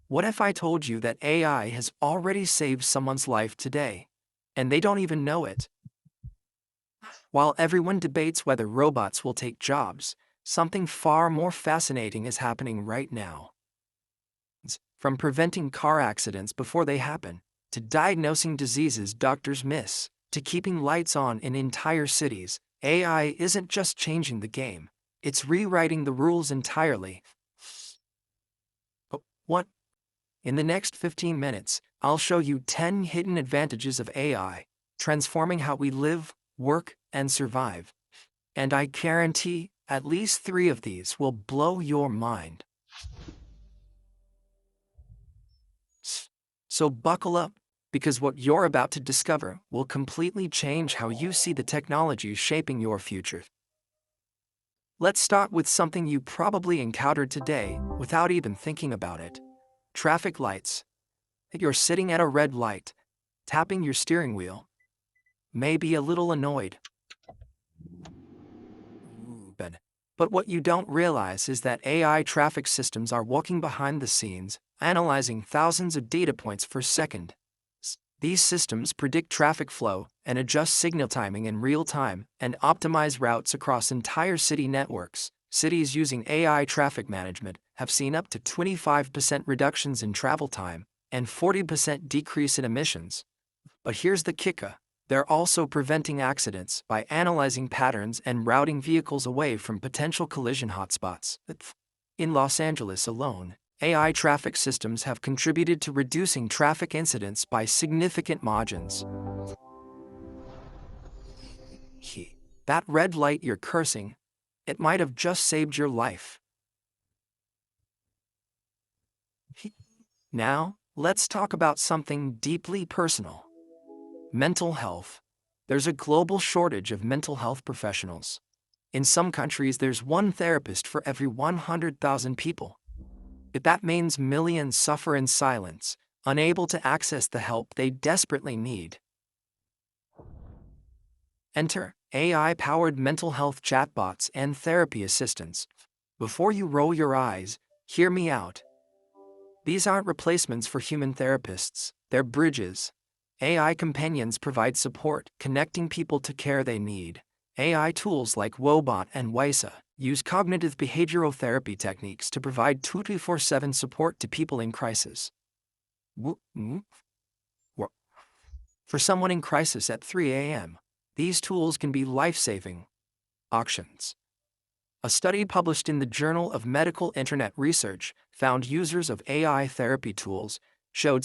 What if I told you that AI has already saved someone's life today, and they don't even know it? While everyone debates whether robots will take jobs, something far more fascinating is happening right now. From preventing car accidents before they happen, to diagnosing diseases doctors miss, to keeping lights on in entire cities, AI isn't just changing the game, it's rewriting the rules entirely. But what? In the next 15 minutes, I'll show you 10 hidden advantages of AI, transforming how we live, work, and survive. And I guarantee at least 3 of these will blow your mind. So buckle up, because what you're about to discover will completely change how you see the technology shaping your future. Let's start with something you probably encountered today without even thinking about it. Traffic lights. You're sitting at a red light, tapping your steering wheel, maybe a little annoyed. But what you don't realize is that AI traffic systems are working behind the scenes, analyzing thousands of data points per second. These systems predict traffic flow and adjust signal timing in real time and optimize routes across entire city networks. Cities using AI traffic management have seen up to 25% reductions in travel time and 40% decrease in emissions. But here's the kicker. They're also preventing accidents by analyzing patterns and routing vehicles away from potential collision hotspots. In Los Angeles alone, AI traffic systems have contributed to reducing traffic incidents by significant margins. That red light you're cursing, it might have just saved your life. Now, let's talk about something deeply personal. Mental health. There's a global shortage of mental health professionals. In some countries, there's one therapist for every 100,000 people. But that means millions suffer in silence, unable to access the help they desperately need. Enter AI-powered mental health chatbots and therapy assistants. Before you roll your eyes, hear me out. These aren't replacements for human therapists, they're bridges. AI companions provide support, connecting people to care they need. AI tools like Wobot and Wysa use cognitive behavioral therapy techniques to provide 24/7 support to people in crisis. For someone in crisis at 3 a.m., these tools can be life-saving options. A study published in the Journal of Medical Internet Research found users of AI therapy tools showed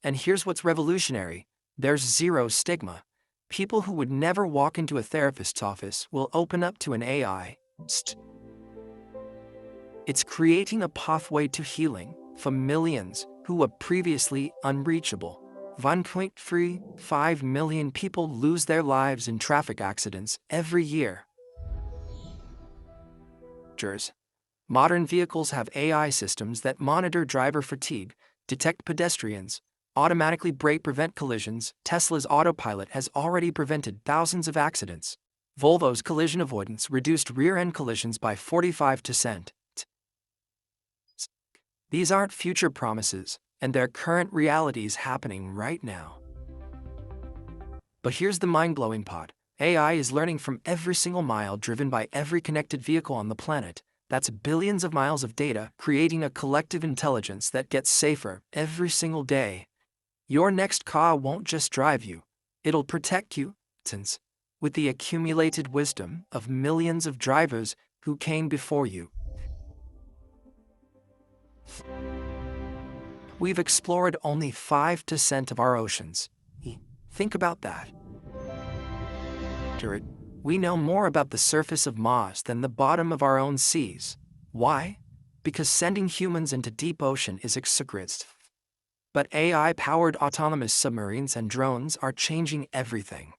and here's what's revolutionary. There's zero stigma. People who would never walk into a therapist's office will open up to an AI. It's creating a pathway to healing for millions who were previously unreachable. 1.35 million people lose their lives in traffic accidents every year. Modern vehicles have AI systems that monitor driver fatigue, detect pedestrians, automatically brake prevent collisions. Tesla's autopilot has already prevented thousands of accidents. Volvo's collision avoidance reduced rear-end collisions by 45%. These aren't future promises, and they're current realities happening right now. But here's the mind-blowing part. AI is learning from every single mile driven by every connected vehicle on the planet. That's billions of miles of data, creating a collective intelligence that gets safer every single day. Your next car won't just drive you, it'll protect you, since with the accumulated wisdom of millions of drivers who came before you. We've explored only 5% of our oceans. Think about that. We know more about the surface of Mars than the bottom of our own seas. Why? Because sending humans into deep ocean is expensive. But AI-powered autonomous submarines and drones are changing everything.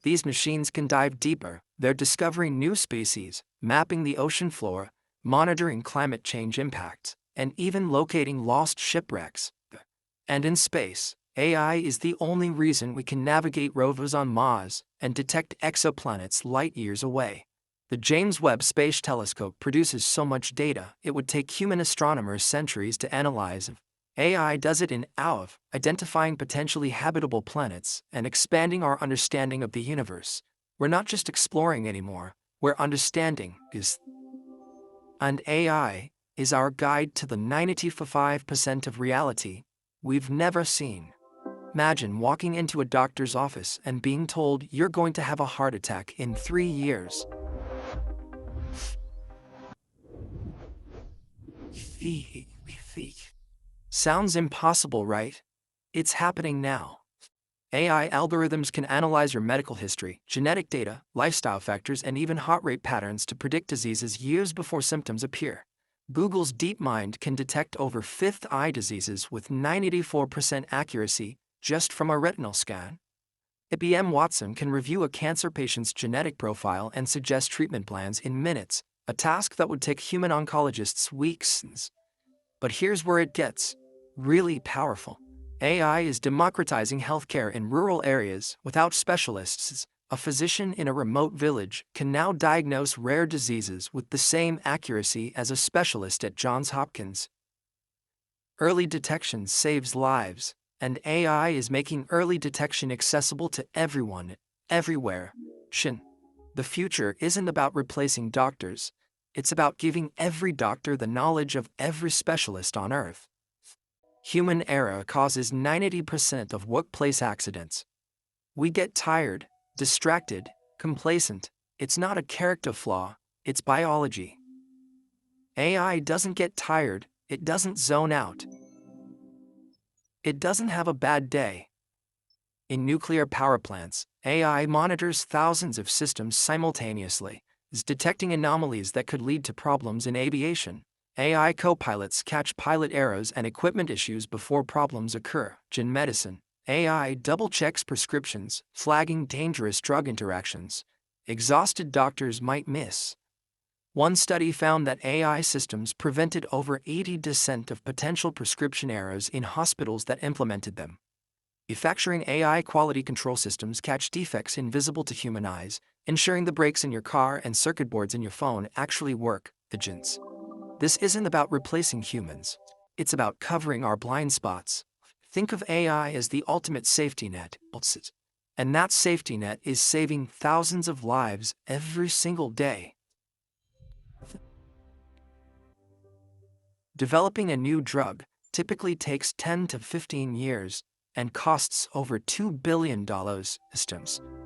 These machines can dive deeper, they're discovering new species, mapping the ocean floor, monitoring climate change impacts, and even locating lost shipwrecks. And in space, AI is the only reason we can navigate rovers on Mars and detect exoplanets light years away. The James Webb Space Telescope produces so much data it would take human astronomers centuries to analyze. AI does it in hours, identifying potentially habitable planets and expanding our understanding of the universe. We're not just exploring anymore, we're understanding is. And AI is our guide to the 95% of reality we've never seen. Imagine walking into a doctor's office and being told you're going to have a heart attack in 3 years. Sounds impossible, right? It's happening now. AI algorithms can analyze your medical history, genetic data, lifestyle factors, and even heart rate patterns to predict diseases years before symptoms appear. Google's DeepMind can detect over fifth eye diseases with 94% accuracy just from a retinal scan. IBM Watson can review a cancer patient's genetic profile and suggest treatment plans in minutes, a task that would take human oncologists weeks. But here's where it gets really powerful. AI is democratizing healthcare in rural areas without specialists. A physician in a remote village can now diagnose rare diseases with the same accuracy as a specialist at Johns Hopkins. Early detection saves lives, and AI is making early detection accessible to everyone, everywhere. The future isn't about replacing doctors, it's about giving every doctor the knowledge of every specialist on Earth. Human error causes 90% of workplace accidents. We get tired, distracted, complacent. It's not a character flaw, it's biology. AI doesn't get tired, it doesn't zone out. It doesn't have a bad day. In nuclear power plants, AI monitors thousands of systems simultaneously, detecting anomalies that could lead to problems in aviation. AI co-pilots catch pilot errors and equipment issues before problems occur. In medicine, AI double-checks prescriptions, flagging dangerous drug interactions exhausted doctors might miss. One study found that AI systems prevented over 80% of potential prescription errors in hospitals that implemented them. Manufacturing AI quality control systems catch defects invisible to human eyes, ensuring the brakes in your car and circuit boards in your phone actually work. Agents. This isn't about replacing humans. It's about covering our blind spots. Think of AI as the ultimate safety net. And that safety net is saving thousands of lives every single day. Developing a new drug typically takes 10 to 15 years and costs over $2 billion.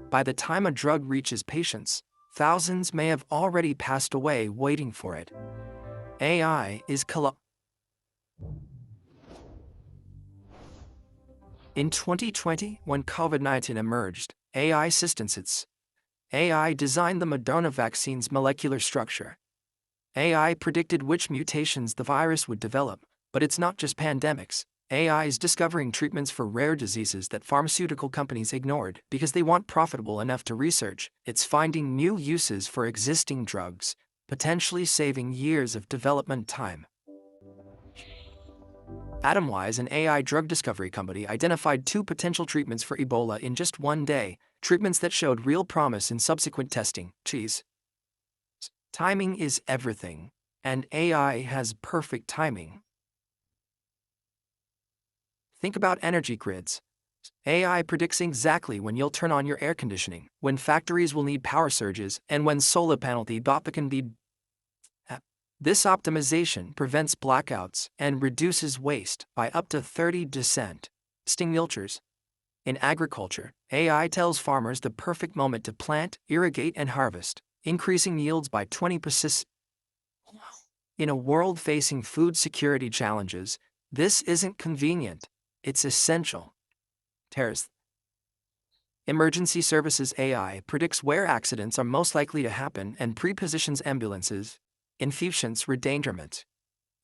By the time a drug reaches patients, thousands may have already passed away waiting for it. AI is In 2020, when COVID-19 emerged, AI designed the Moderna vaccine's molecular structure. AI predicted which mutations the virus would develop, but it's not just pandemics. AI is discovering treatments for rare diseases that pharmaceutical companies ignored because they weren't profitable enough to research. It's finding new uses for existing drugs, potentially saving years of development time. Atomwise, an AI drug discovery company, identified 2 potential treatments for Ebola in just one day, treatments that showed real promise in subsequent testing. Timing is everything, and AI has perfect timing. Think about energy grids. AI predicts exactly when you'll turn on your air conditioning, when factories will need power surges, and when solar panel can be. This optimization prevents blackouts and reduces waste by up to 30%. Mulchers. In agriculture, AI tells farmers the perfect moment to plant, irrigate, and harvest, increasing yields by 20%. In a world facing food security challenges, this isn't convenient, it's essential. Emergency Services AI predicts where accidents are most likely to happen and pre-positions ambulances. Efficient endangerment.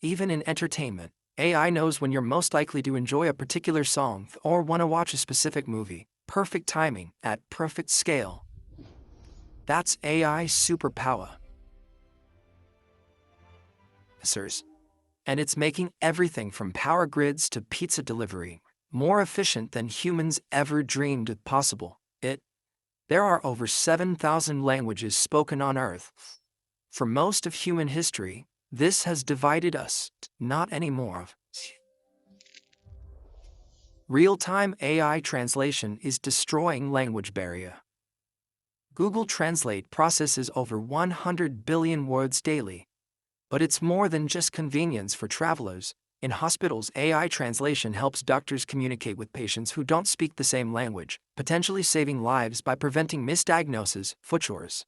Even in entertainment, AI knows when you're most likely to enjoy a particular song or want to watch a specific movie. Perfect timing at perfect scale. That's AI superpower. And it's making everything from power grids to pizza delivery more efficient than humans ever dreamed possible. There are over 7,000 languages spoken on Earth. For most of human history, this has divided us, not anymore. Real-time AI translation is destroying language barrier. Google Translate processes over 100 billion words daily. But it's more than just convenience for travelers. In hospitals, AI translation helps doctors communicate with patients who don't speak the same language, potentially saving lives by preventing misdiagnosis, futures.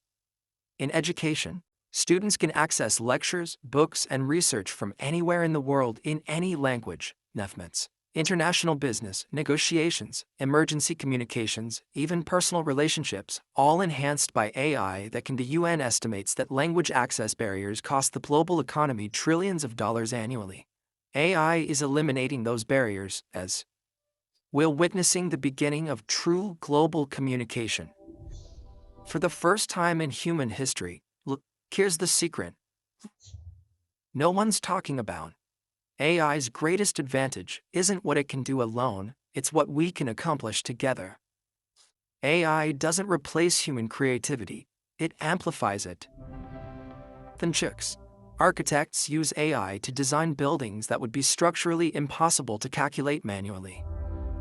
In education, students can access lectures, books, and research from anywhere in the world in any language. Nefmets. International business, negotiations, emergency communications, even personal relationships, all enhanced by AI. That can the UN estimates that language access barriers cost the global economy trillions of dollars annually. AI is eliminating those barriers as we're witnessing the beginning of true global communication. For the first time in human history, look, here's the secret. No one's talking about. AI's greatest advantage isn't what it can do alone, it's what we can accomplish together. AI doesn't replace human creativity, it amplifies it. Thinchicks. Architects use AI to design buildings that would be structurally impossible to calculate manually.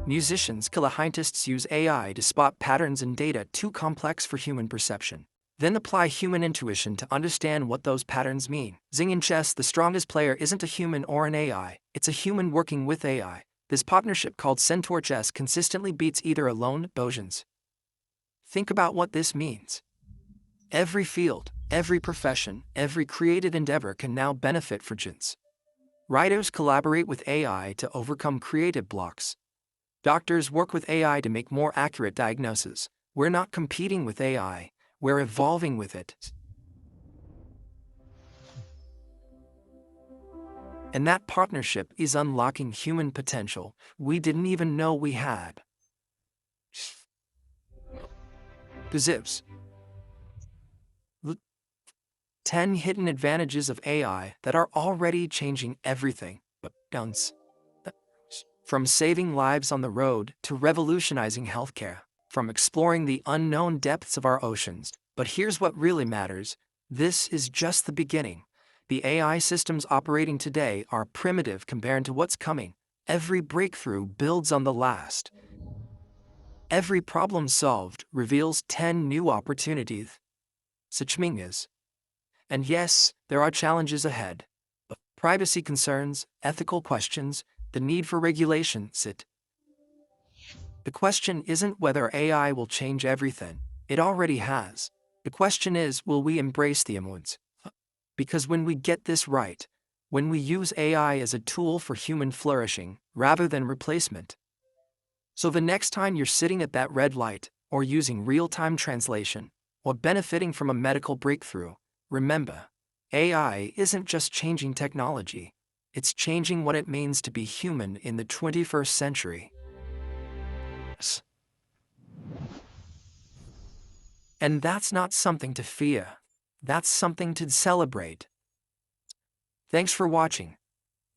Musicians, scientists use AI to spot patterns in data too complex for human perception. Then apply human intuition to understand what those patterns mean. Zing in chess, the strongest player isn't a human or an AI, it's a human working with AI. This partnership called Centaur Chess consistently beats either alone, Bojans. Think about what this means. Every field, every profession, every creative endeavor can now benefit from chance. Writers collaborate with AI to overcome creative blocks. Doctors work with AI to make more accurate diagnoses. We're not competing with AI. We're evolving with it. And that partnership is unlocking human potential we didn't even know we had. The Zips. 10 hidden advantages of AI that are already changing everything. From saving lives on the road to revolutionizing healthcare. From exploring the unknown depths of our oceans. But here's what really matters. This is just the beginning. The AI systems operating today are primitive compared to what's coming. Every breakthrough builds on the last. Every problem solved reveals 10 new opportunities. Such is. And yes, there are challenges ahead. But privacy concerns, ethical questions, the need for regulation sit. The question isn't whether AI will change everything. It already has. The question is, will we embrace the emotions? Because when we get this right, when we use AI as a tool for human flourishing, rather than replacement. So the next time you're sitting at that red light, or using real-time translation, or benefiting from a medical breakthrough, remember, AI isn't just changing technology, it's changing what it means to be human in the 21st century. And that's not something to fear. That's something to celebrate. Thanks for watching.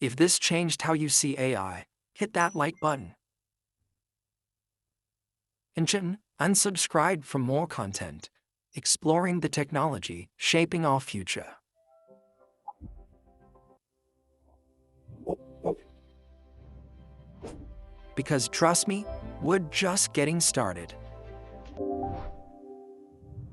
If this changed how you see AI, hit that like button. And unsubscribe for more content, exploring the technology, shaping our future. Because trust me, we're just getting started.